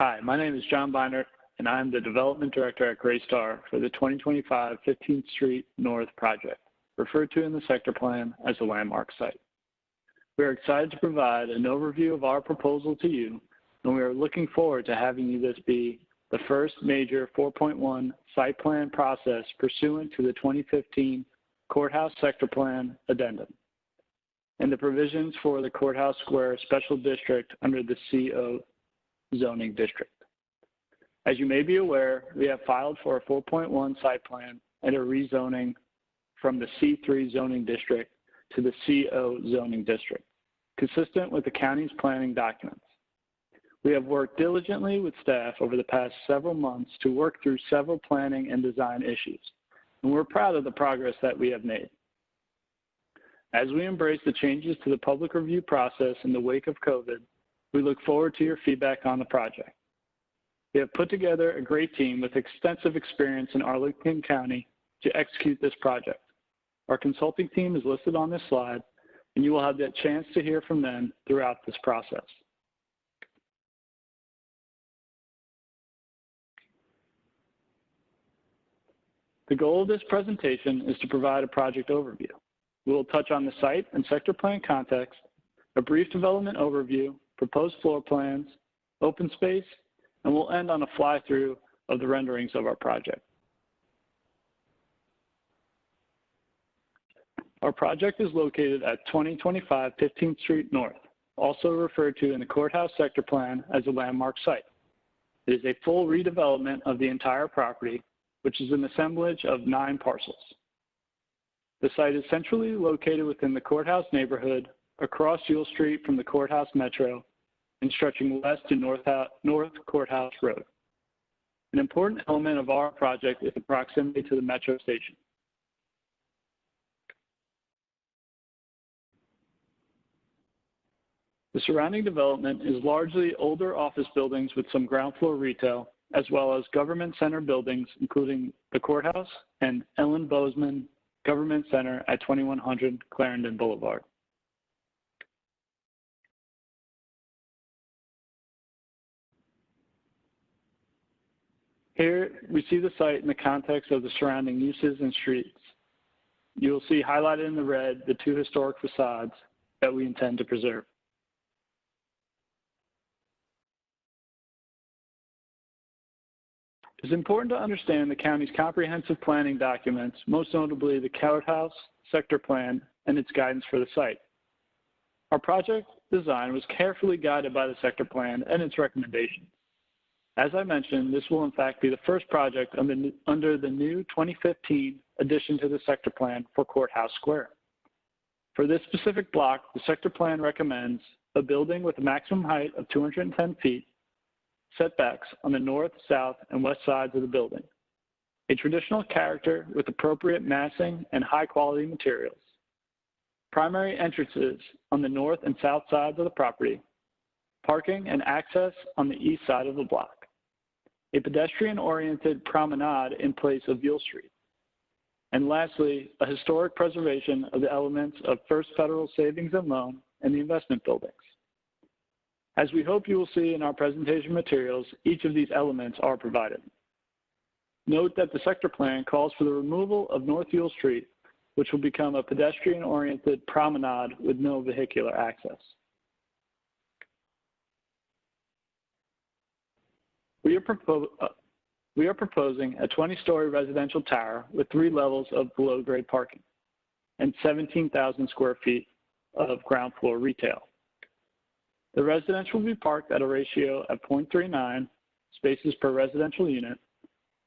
Hi, my name is John Beinert, and I'm the Development Director at Greystar for the 2025 15th Street North project, referred to in the sector plan as a landmark site. We are excited to provide an overview of our proposal to you, and we are looking forward to having this be the first major 4.1 site plan process pursuant to the 2015 Courthouse Sector Plan Addendum and the provisions for the Courthouse Square Special District under the CO zoning district. As you may be aware, we have filed for a 4.1 site plan and a rezoning from the C3 zoning district to the CO zoning district, consistent with the county's planning documents. We have worked diligently with staff over the past several months to work through several planning and design issues, and we're proud of the progress that we have made. As we embrace the changes to the public review process in the wake of COVID, we look forward to your feedback on the project. We have put together a great team with extensive experience in Arlington County to execute this project. Our consulting team is listed on this slide, and you will have the chance to hear from them throughout this process. The goal of this presentation is to provide a project overview. We will touch on the site and sector plan context, a brief development overview, proposed floor plans, open space, and we'll end on a fly-through of the renderings of our project. Our project is located at 2025 15th Street North, also referred to in the Courthouse Sector Plan as a landmark site. It is a full redevelopment of the entire property, which is an assemblage of 9 parcels. The site is centrally located within the Courthouse neighborhood, across Yule Street from the Courthouse Metro, and stretching west to North Courthouse Road. An important element of our project is the proximity to the Metro station. The surrounding development is largely older office buildings with some ground floor retail, as well as government center buildings, including the courthouse and Ellen Bozeman Government Center at 2100 Clarendon Boulevard. Here we see the site in the context of the surrounding uses and streets. You will see highlighted in the red the 2 historic facades that we intend to preserve. It's important to understand the county's comprehensive planning documents, most notably the Courthouse Sector Plan and its guidance for the site. Our project design was carefully guided by the sector plan and its recommendations. As I mentioned, this will in fact be the first project under the new 2015 addition to the sector plan for Courthouse Square. For this specific block, the sector plan recommends a building with a maximum height of 210 feet, setbacks on the north, south, and west sides of the building, a traditional character with appropriate massing and high-quality materials, primary entrances on the north and south sides of the property, parking and access on the east side of the block, a pedestrian-oriented promenade in place of Yule Street, and lastly, a historic preservation of the elements of First Federal Savings and Loan and the investment buildings. As we hope you will see in our presentation materials, each of these elements are provided. Note that the sector plan calls for the removal of North Yule Street, which will become a pedestrian-oriented promenade with no vehicular access. We are proposing a 20-story residential tower with 3 levels of below-grade parking and 17,000 square feet of ground floor retail. The residential will be parked at a ratio of 0.39 spaces per residential unit,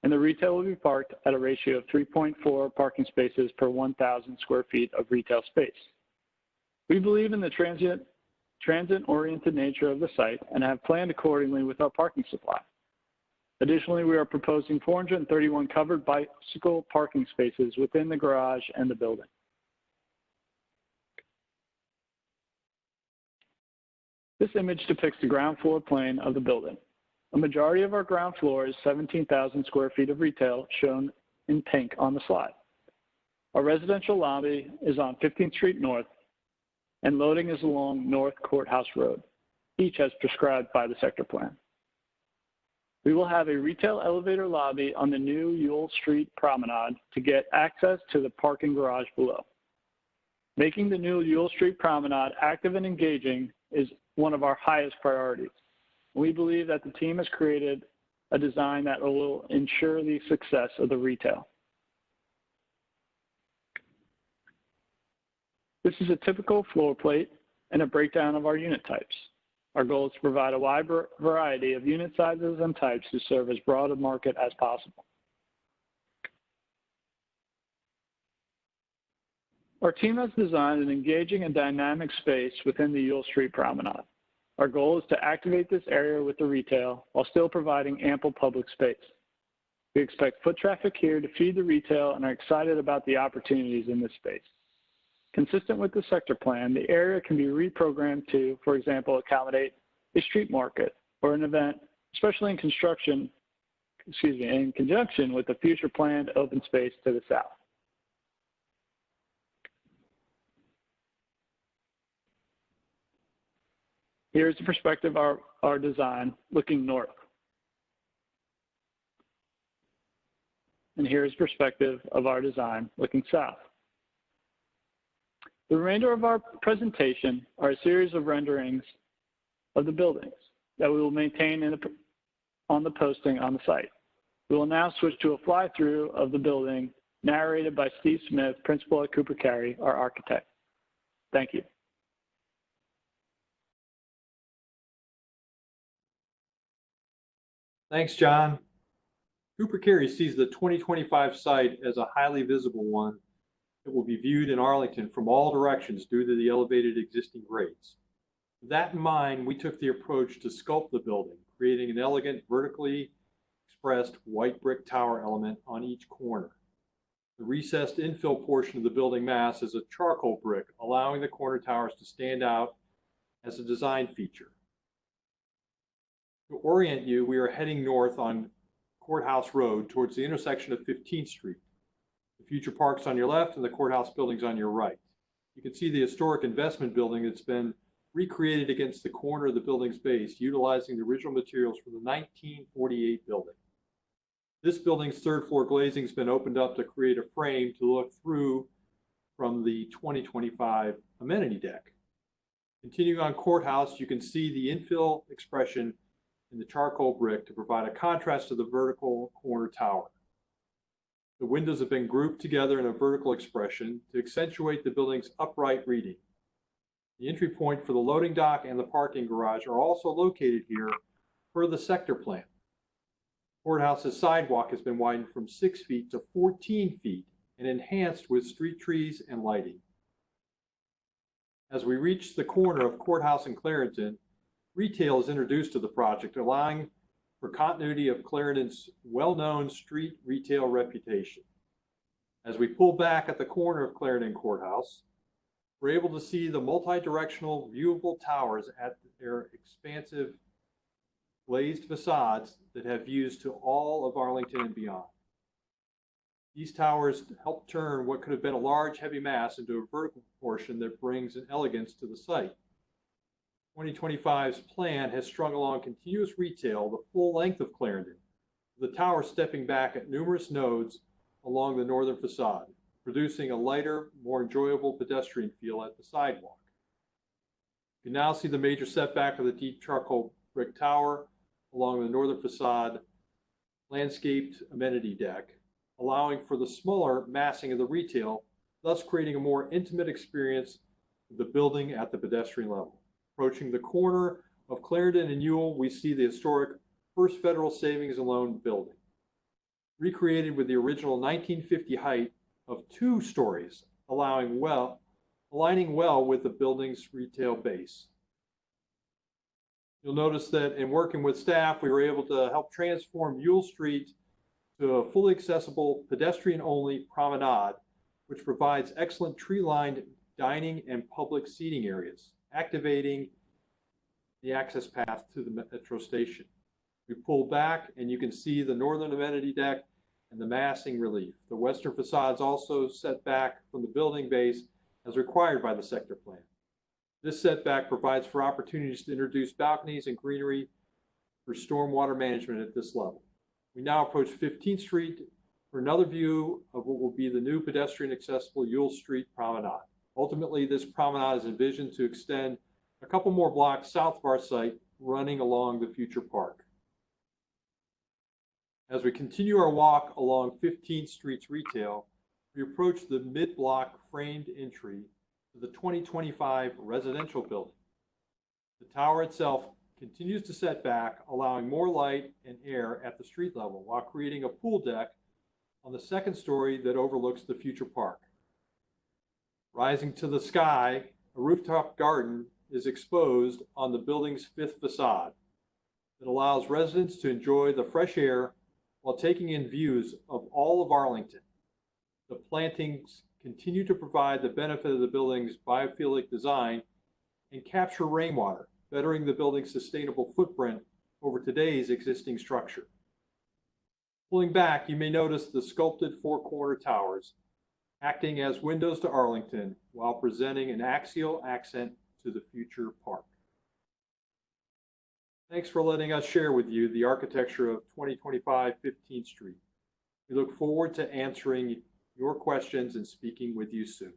and the retail will be parked at a ratio of 3.4 parking spaces per 1,000 square feet of retail space. We believe in the transit-oriented nature of the site and have planned accordingly with our parking supply. Additionally, we are proposing 431 covered bicycle parking spaces within the garage and the building. This image depicts the ground floor plane of the building. A majority of our ground floor is 17,000 square feet of retail, shown in pink on the slide. Our residential lobby is on 15th Street North, and loading is along North Courthouse Road, each as prescribed by the sector plan. We will have a retail elevator lobby on the new Ewell Street Promenade to get access to the parking garage below. Making the new Ewell Street Promenade active and engaging is one of our highest priorities. We believe that the team has created a design that will ensure the success of the retail. This is a typical floor plate and a breakdown of our unit types. Our goal is to provide a wide variety of unit sizes and types to serve as broad a market as possible. Our team has designed an engaging and dynamic space within the Ewell Street Promenade. Our goal is to activate this area with the retail while still providing ample public space. We expect foot traffic here to feed the retail and are excited about the opportunities in this space. Consistent with the sector plan, the area can be reprogrammed to, for example, accommodate a street market or an event, especially in conjunction with the future planned open space to the south. Here's the perspective of our design looking north. And here's perspective of our design looking south. The remainder of our presentation are a series of renderings of the buildings that we will maintain on the posting on the site. We will now switch to a fly-through of the building narrated by Steve Smith, principal at Cooper Carey, our architect. Thank you. Thanks, John. Cooper Carey sees the 2025 site as a highly visible one that will be viewed in Arlington from all directions due to the elevated existing grades. With that in mind, we took the approach to sculpt the building, creating an elegant, vertically expressed white brick tower element on each corner. The recessed infill portion of the building mass is a charcoal brick, allowing the corner towers to stand out as a design feature. To orient you, we are heading north on Courthouse Road towards the intersection of 15th Street. The future park's on your left and the courthouse building's on your right. You can see the historic investment building that's been recreated against the corner of the building's base, utilizing the original materials from the 1948 building. This building's third floor glazing has been opened up to create a frame to look through from the 2025 amenity deck. Continuing on Courthouse, you can see the infill expression in the charcoal brick to provide a contrast to the vertical corner tower. The windows have been grouped together in a vertical expression to accentuate the building's upright reading. The entry point for the loading dock and the parking garage are also located here per the sector plan. Courthouse's sidewalk has been widened from 6 feet to 14 feet and enhanced with street trees and lighting. As we reach the corner of Courthouse and Clarendon, retail is introduced to the project, allowing for continuity of Clarendon's well-known street retail reputation. As we pull back at the corner of Clarendon Courthouse, we're able to see the multi-directional viewable towers at their expansive glazed facades that have views to all of Arlington and beyond. These towers help turn what could have been a large, heavy mass into a vertical portion that brings an elegance to the site. 2025's plan has strung along continuous retail the full length of Clarendon, with the tower stepping back at numerous nodes along the northern facade, producing a lighter, more enjoyable pedestrian feel at the sidewalk. You can now see the major setback of the deep charcoal brick tower along the northern facade landscaped amenity deck, allowing for the smaller massing of the retail, thus creating a more intimate experience of the building at the pedestrian level. Approaching the corner of Clarendon and Ewell, we see the historic First Federal Savings and Loan building, recreated with the original 1950 height of 2 stories, aligning well with the building's retail base. You'll notice that in working with staff, we were able to help transform Ewell Street to a fully accessible pedestrian-only promenade, which provides excellent tree-lined dining and public seating areas, activating the access path to the metro station. We pull back and you can see the northern amenity deck and the massing relief. The western facades also set back from the building base as required by the sector plan. This setback provides for opportunities to introduce balconies and greenery for stormwater management at this level. We now approach 15th Street for another view of what will be the new pedestrian accessible Ewell Street Promenade. Ultimately, this promenade is envisioned to extend a couple more blocks south of our site, running along the future park. As we continue our walk along 15th Street's retail, we approach the mid-block framed entry to the 2025 residential building. The tower itself continues to set back, allowing more light and air at the street level while creating a pool deck on the second story that overlooks the future park. Rising to the sky, a rooftop garden is exposed on the building's fifth facade that allows residents to enjoy the fresh air while taking in views of all of Arlington. The plantings continue to provide the benefit of the building's biophilic design and capture rainwater, bettering the building's sustainable footprint over today's existing structure. Pulling back, you may notice the sculpted four-corner towers acting as windows to Arlington while presenting an axial accent to the future park. Thanks for letting us share with you the architecture of 2025 15th Street. We look forward to answering your questions and speaking with you soon.